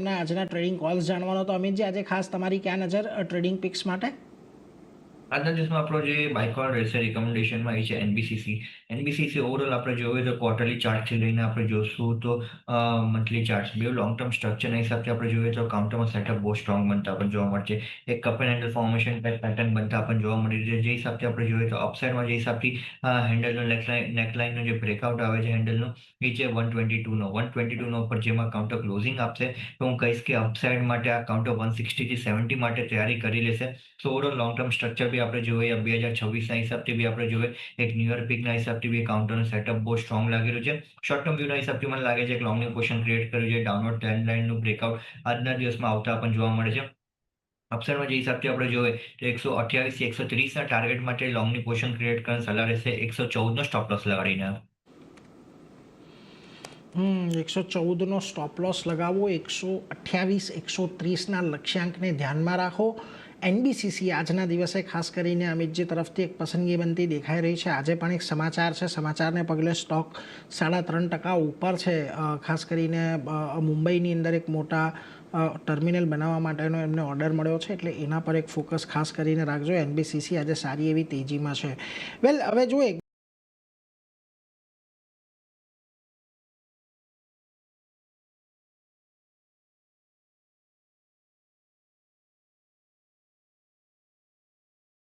એમના આજના trading calls જાણવાનો. તો અમિતજી, આજે ખાસ તમારી ક્યાં નજર ટ્રેડિંગ પિક્સ માટે? આજના દિવસમાં આપણો જે બાયકોન રહેશે રિકમેન્ડેશનમાં એ છે એનબીસીસી ઓવરઓલ આપણે જોઈએ તો ક્વાર્ટરલી ચાર્ટથી લઈને આપણે જોશું તો મંથલી ચાર્ટ બે લોંગ ટર્મ સ્ટ્રક્ચરના હિસાબથી આપણે જોઈએ તો કાઉન્ટરમાં સેટઅપ બહુ સ્ટ્રોંગ બનતા આપણને જોવા મળશે. એક cup and handle formation type pattern બનતા આપણને જોવા મળી રહી છે. જે હિસાબથી આપણે જોઈએ તો અપસાઇડમાં જે હિસાબથી હેન્ડલનો નેકલાઇનનો જે બ્રેકઆઉટ આવે છે હેન્ડલનો એ છે 122નો ઉપર જેમાં કાઉન્ટર ક્લોઝિંગ આપશે તો હું કહીશ કે અપસાઇડ માટે આ કાઉન્ટર 160 થી 70 માટે તૈયારી કરી લેશે. સો ઓવરઓલ લોંગ ટર્મ સ્ટ્રક્ચર બી આપણે જોઈએ 2026ના હિસાબથી બી આપણે જોઈએ એક ન્યૂ યર પીકના હિસાબથી બી કાઉન્ટરનું સેટઅપ બહુ સ્ટ્રોંગ લાગી રહ્યું છે. શોર્ટ ટર્મ વ્યૂના હિસાબથી મને લાગે છે કે લોંગની પોઝિશન ક્રિએટ કર્યું છે. ડાઉનવર્ડ ટ્રેન્ડ લાઇનનું બ્રેકઆઉટ આજના દિવસમાં આવતા પણ જોવા મળે છે. અપસાઇડમાં જે હિસાબથી આપણે જોઈએ તો 128 થી 130ના ટાર્ગેટ માટે લોંગની પોઝિશન ક્રિએટ કરવાની સલાહ રહેશે. 114નો સ્ટોપ લોસ લગાડીને. 114નો સ્ટોપ લોસ લગાવો. 128, 130ના લક્ષ્યાંકને ધ્યાનમાં રાખો. એનબીસીસી આજના દિવસે ખાસ કરીને અમિતજી તરફથી એક પસંદગી બનતી દેખાઈ રહી છે. આજે પણ એક સમાચાર છે, સમાચારને પગલે સ્ટોક 3.5% ઉપર છે. ખાસ કરીને મુંબઈની અંદર એક મોટા ટર્મિનલ બનાવવા માટેનો એમને ઓર્ડર મળ્યો છે, એટલે એના પર એક ફોકસ ખાસ કરીને રાખજો. એનબીસીસી આજે સારી એવી તેજીમાં છે. વેલ, હવે જો